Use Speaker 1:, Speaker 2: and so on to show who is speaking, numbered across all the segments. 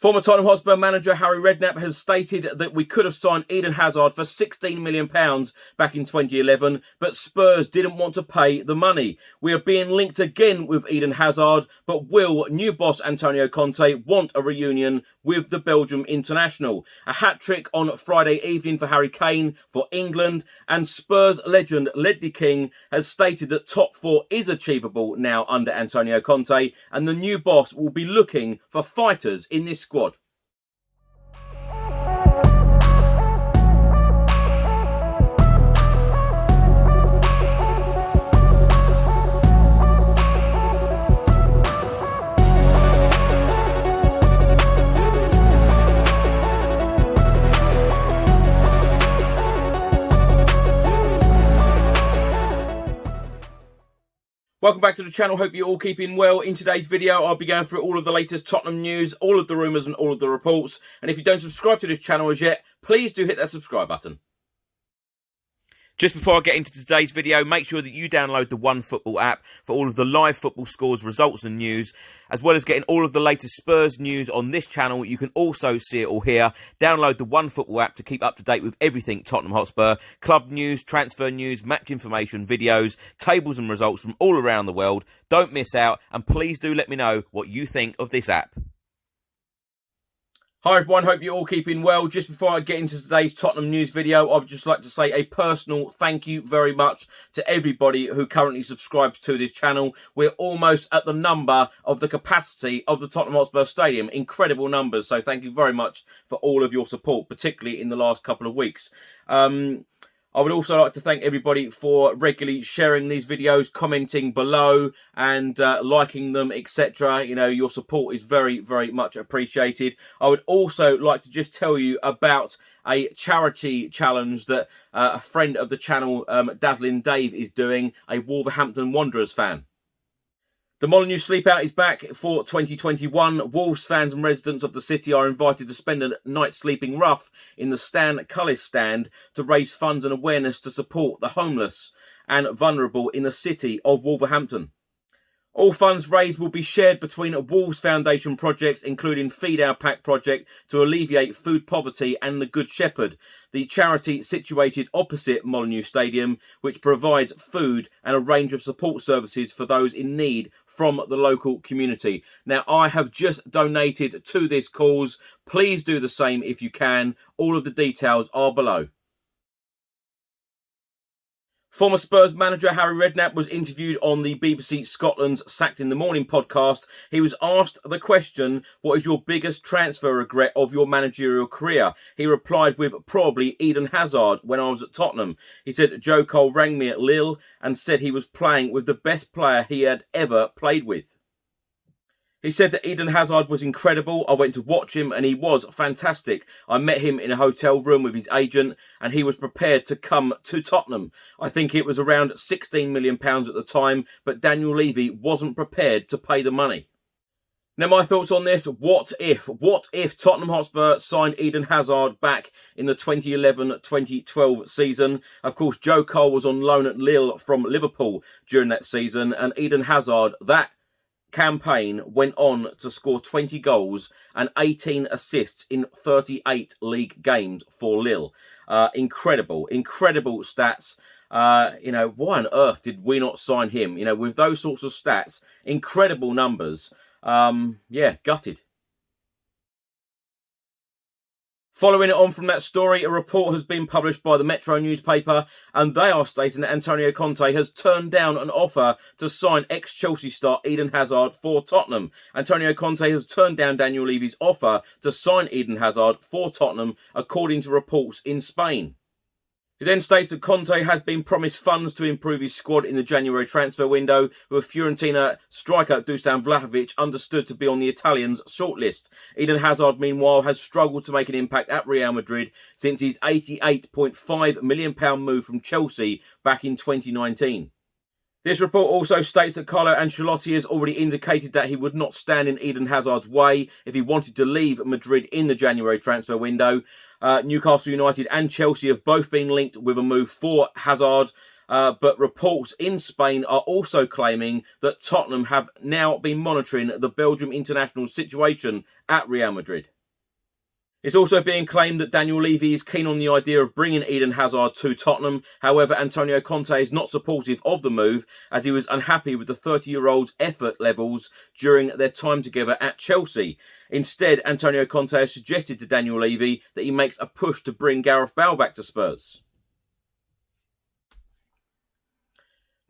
Speaker 1: Former Tottenham Hotspur manager Harry Redknapp has stated that we could have signed Eden Hazard for £16 million back in 2011, but Spurs didn't want to pay the money. We are being linked again with Eden Hazard, but will new boss Antonio Conte want a reunion with the Belgium international? A hat-trick on Friday evening for Harry Kane for England, and Spurs legend Ledley has stated that top four is achievable now under Antonio Conte, and the new boss will be looking for fighters in this squad. Welcome back to the channel, hope you're all keeping well. In today's video, I'll be going through all of the latest Tottenham news, all of the rumours and all of the reports. And if you don't subscribe to this channel as yet, please do hit that subscribe button. Just before I get into today's video, make sure that you download the OneFootball app for all of the live football scores, results and news, as well as getting all of the latest Spurs news on this channel. You can also see it all here. Download the OneFootball app to keep up to date with everything Tottenham Hotspur, club news, transfer news, match information, videos, tables and results from all around the world. Don't miss out, and please do let me know what you think of this app. Hi everyone, hope you're all keeping well. Just before I get into today's Tottenham news video, I would just like to say a personal thank you very much to everybody who currently subscribes to this channel. We're almost at the number of the capacity of the Tottenham Hotspur Stadium. Incredible numbers, so thank you very much for all of your support, particularly in the last couple of weeks. I would also like to thank everybody for regularly sharing these videos, commenting below and liking them, etc. You know, your support is very, very much appreciated. I would also like to just tell you about a charity challenge that a friend of the channel, Dazzling Dave, is doing, a Wolverhampton Wanderers fan. The Molyneux Sleepout is back for 2021. Wolves fans and residents of the city are invited to spend a night sleeping rough in the Stan Cullis stand to raise funds and awareness to support the homeless and vulnerable in the city of Wolverhampton. All funds raised will be shared between Wolves Foundation projects, including Feed Our Pack project to alleviate food poverty and the Good Shepherd, the charity situated opposite Molyneux Stadium, which provides food and a range of support services for those in need from the local community. Now, I have just donated to this cause. Please do the same if you can. All of the details are below. Former Spurs manager Harry Redknapp was interviewed on the BBC Scotland's Sacked in the Morning podcast. He was asked the question, what is your biggest transfer regret of your managerial career? He replied with, probably Eden Hazard when I was at Tottenham. He said, Joe Cole rang me at Lille and said he was playing with the best player he had ever played with. He said that Eden Hazard was incredible. I went to watch him and he was fantastic. I met him in a hotel room with his agent and he was prepared to come to Tottenham. I think it was around £16 million at the time, but Daniel Levy wasn't prepared to pay the money. Now, my thoughts on this, what if Tottenham Hotspur signed Eden Hazard back in the 2011-2012 season? Of course, Joe Cole was on loan at Lille from Liverpool during that season, and Eden Hazard, that campaign, went on to score 20 goals and 18 assists in 38 league games for Lille. Incredible stats. You know, why on earth did we not sign him? You know, with those sorts of stats, incredible numbers. Yeah, gutted. Following it on from that story, a report has been published by the Metro newspaper, and they are stating that Antonio Conte has turned down an offer to sign ex-Chelsea star Eden Hazard for Tottenham. Antonio Conte has turned down Daniel Levy's offer to sign Eden Hazard for Tottenham, according to reports in Spain. He then states that Conte has been promised funds to improve his squad in the January transfer window, with Fiorentina striker Dusan Vlahovic understood to be on the Italians' shortlist. Eden Hazard, meanwhile, has struggled to make an impact at Real Madrid since his £88.5 million move from Chelsea back in 2019. This report also states that Carlo Ancelotti has already indicated that he would not stand in Eden Hazard's way if he wanted to leave Madrid in the January transfer window. Newcastle United and Chelsea have both been linked with a move for Hazard. but reports in Spain are also claiming that Tottenham have now been monitoring the Belgium international's situation at Real Madrid. It's also being claimed that Daniel Levy is keen on the idea of bringing Eden Hazard to Tottenham. However, Antonio Conte is not supportive of the move, as he was unhappy with the 30-year-old's effort levels during their time together at Chelsea. Instead, Antonio Conte has suggested to Daniel Levy that he makes a push to bring Gareth Bale back to Spurs.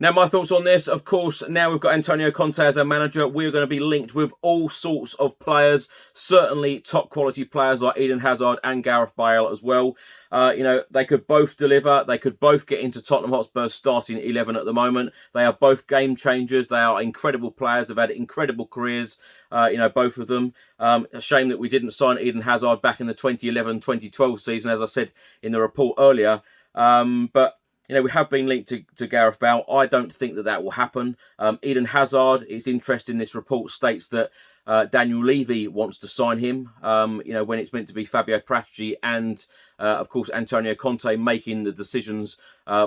Speaker 1: Now, my thoughts on this, of course, now we've got Antonio Conte as our manager, we're going to be linked with all sorts of players, certainly top quality players like Eden Hazard and Gareth Bale as well. They could both deliver. They could both get into Tottenham Hotspur's starting 11 at the moment. They are both game changers. They are incredible players. They've had incredible careers, both of them. A shame that we didn't sign Eden Hazard back in the 2011-2012 season, as I said in the report earlier. But we have been linked to Gareth Bale. I don't think that will happen. Eden Hazard, it's interesting, this report states that Daniel Levy wants to sign him, when it's meant to be Fabio Paratici and, of course, Antonio Conte making the decisions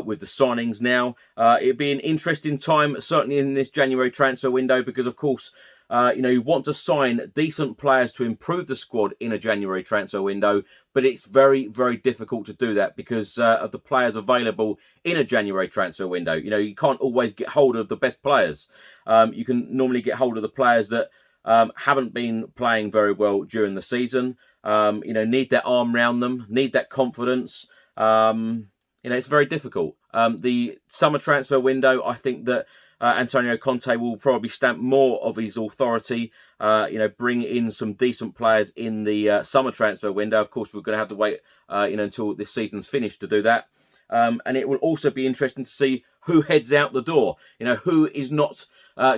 Speaker 1: with the signings now. It'd be an interesting time, certainly in this January transfer window, because, of course, you want to sign decent players to improve the squad in a January transfer window, but it's very, very difficult to do that because of the players available in a January transfer window. You can't always get hold of the best players. You can normally get hold of the players that haven't been playing very well during the season. Need that arm round them, need that confidence. It's very difficult. The summer transfer window, I think that Antonio Conte will probably stamp more of his authority, bring in some decent players in the summer transfer window. Of course, we're going to have to wait, until this season's finished to do that. And it will also be interesting to see who heads out the door, who is not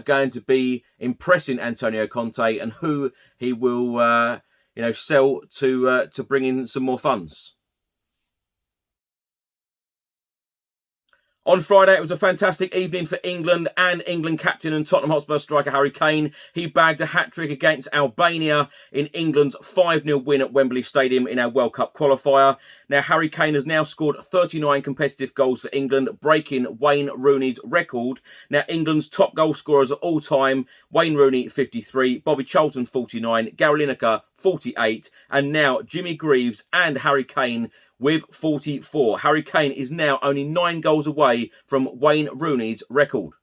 Speaker 1: going to be impressing Antonio Conte and who he will, sell to bring in some more funds. On Friday, it was a fantastic evening for England and England captain and Tottenham Hotspur striker Harry Kane. He bagged a hat-trick against Albania in England's 5-0 win at Wembley Stadium in our World Cup qualifier. Now, Harry Kane has now scored 39 competitive goals for England, breaking Wayne Rooney's record. Now, England's top goal scorers of all time, Wayne Rooney, 53, Bobby Charlton, 49, Gary Lineker, 48, and now Jimmy Greaves and Harry Kane with 44. Harry Kane is now only 9 goals away from Wayne Rooney's record.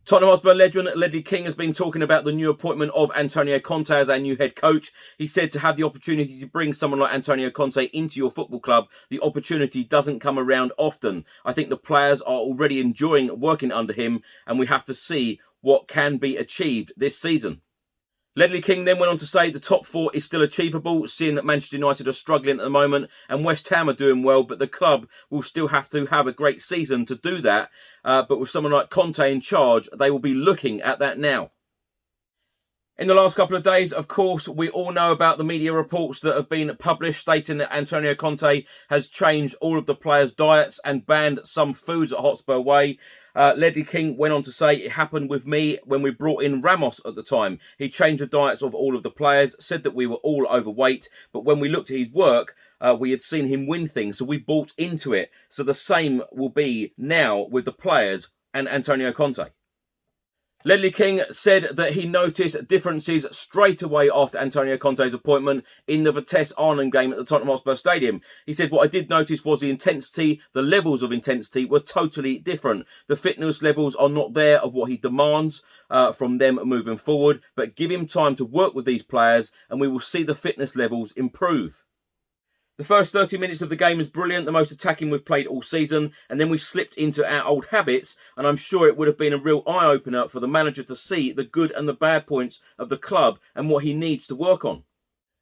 Speaker 1: Tottenham Hotspur legend Ledley King has been talking about the new appointment of Antonio Conte as our new head coach. He said to have the opportunity to bring someone like Antonio Conte into your football club, the opportunity doesn't come around often. I think the players are already enjoying working under him, and we have to see what can be achieved this season. Ledley King then went on to say the top 4 is still achievable, seeing that Manchester United are struggling at the moment and West Ham are doing well, but the club will still have to have a great season to do that. But with someone like Conte in charge, they will be looking at that now. In the last couple of days, of course, we all know about the media reports that have been published stating that Antonio Conte has changed all of the players' diets and banned some foods at Hotspur Way. Ledley King went on to say, it happened with me when we brought in Ramos at the time. He changed the diets of all of the players, said that we were all overweight, but when we looked at his work, we had seen him win things, so we bought into it. So the same will be now with the players and Antonio Conte. Ledley King said that he noticed differences straight away after Antonio Conte's appointment in the Vitesse Arnhem game at the Tottenham Hotspur Stadium. He said, what I did notice was the intensity, the levels of intensity were totally different. The fitness levels are not there of what he demands from them moving forward, but give him time to work with these players and we will see the fitness levels improve. The first 30 minutes of the game was brilliant, the most attacking we've played all season, and then we slipped into our old habits, and I'm sure it would have been a real eye-opener for the manager to see the good and the bad points of the club and what he needs to work on.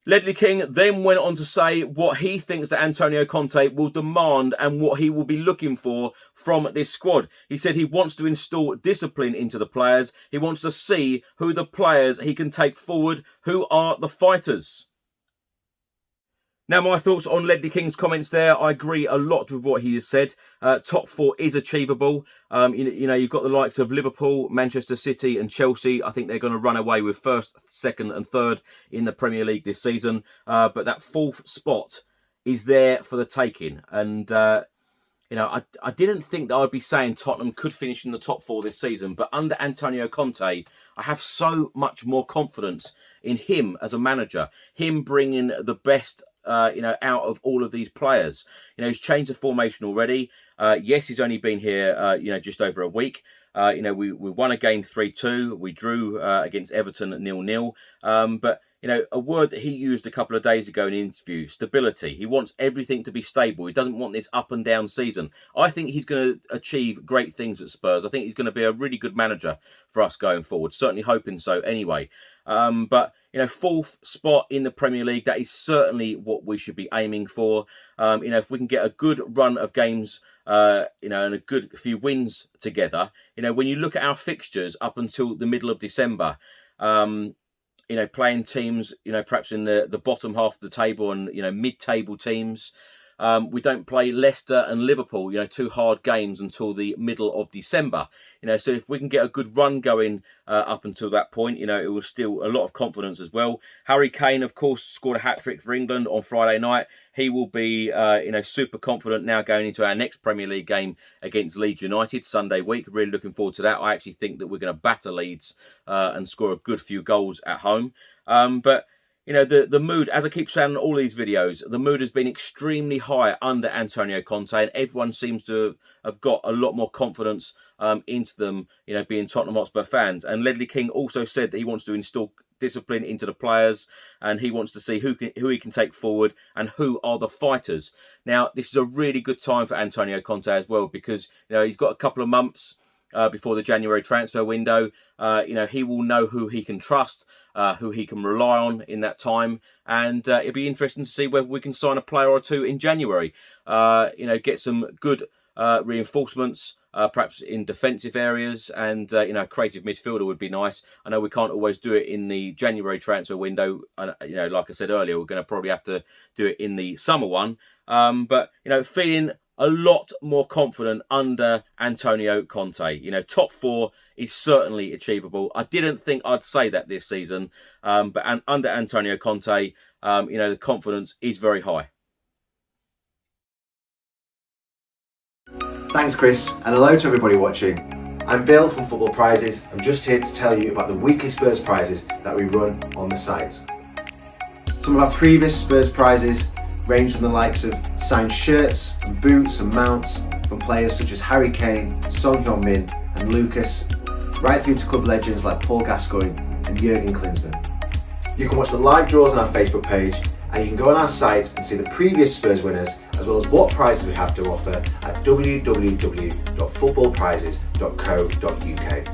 Speaker 1: Ledley King then went on to say what he thinks that Antonio Conte will demand and what he will be looking for from this squad. He said he wants to install discipline into the players. He wants to see who the players he can take forward, who are the fighters. Now, my thoughts on Ledley King's comments there. I agree a lot with what he has said. Top 4 is achievable. You've got the likes of Liverpool, Manchester City and Chelsea. I think they're going to run away with first, second and third in the Premier League this season. But that 4th spot is there for the taking. And You know, I didn't think that I'd be saying Tottenham could finish in the top 4 this season, but under Antonio Conte, I have so much more confidence in him as a manager, him bringing the best, out of all of these players. You know, he's changed the formation already. Yes, he's only been here, just over a week. We won a game 3-2. We drew against Everton at 0-0. But a word that he used a couple of days ago in an interview, stability. He wants everything to be stable. He doesn't want this up and down season. I think he's going to achieve great things at Spurs. I think he's going to be a really good manager for us going forward. Certainly hoping so anyway. But 4th spot in the Premier League, that is certainly what we should be aiming for. If we can get a good run of games, and a good few wins together, when you look at our fixtures up until the middle of December, playing teams, perhaps in the bottom half of the table and, mid-table teams. We don't play Leicester and Liverpool, 2 hard games until the middle of December. So if we can get a good run going up until that point, it will still a lot of confidence as well. Harry Kane, of course, scored a hat-trick for England on Friday night. He will be, super confident now going into our next Premier League game against Leeds United Sunday week. Really looking forward to that. I actually think that we're going to batter Leeds and score a good few goals at home. But the mood, as I keep saying in all these videos, the mood has been extremely high under Antonio Conte, and everyone seems to have got a lot more confidence into them, being Tottenham Hotspur fans. And Ledley King also said that he wants to install discipline into the players, and he wants to see who he can take forward and who are the fighters. Now, this is a really good time for Antonio Conte as well, because he's got a couple of months before the January transfer window. He will know who he can trust, who he can rely on in that time, and it'll be interesting to see whether we can sign a player or two in January. Get some good reinforcements, perhaps in defensive areas, and a creative midfielder would be nice. I know we can't always do it in the January transfer window. Like I said earlier, we're going to probably have to do it in the summer one. But feeling a lot more confident under Antonio Conte. Top 4 is certainly achievable. I didn't think I'd say that this season, but under Antonio Conte, the confidence is very high.
Speaker 2: Thanks, Chris, and hello to everybody watching. I'm Bill from Football Prizes. I'm just here to tell you about the weekly Spurs prizes that we run on the site. Some of our previous Spurs prizes range from the likes of signed shirts and boots and mounts from players such as Harry Kane, Son Heung-min and Lucas, right through to club legends like Paul Gascoigne and Jurgen Klinsmann. You can watch the live draws on our Facebook page, and you can go on our site and see the previous Spurs winners, as well as what prizes we have to offer at www.footballprizes.co.uk.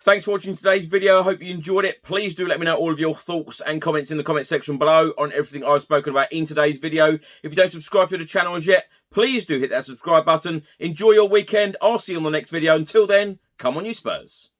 Speaker 1: Thanks for watching today's video. I hope you enjoyed it. Please do let me know all of your thoughts and comments in the comment section below on everything I've spoken about in today's video. If you don't subscribe to the channel as yet, please do hit that subscribe button. Enjoy your weekend. I'll see you on the next video. Until then, come on you Spurs.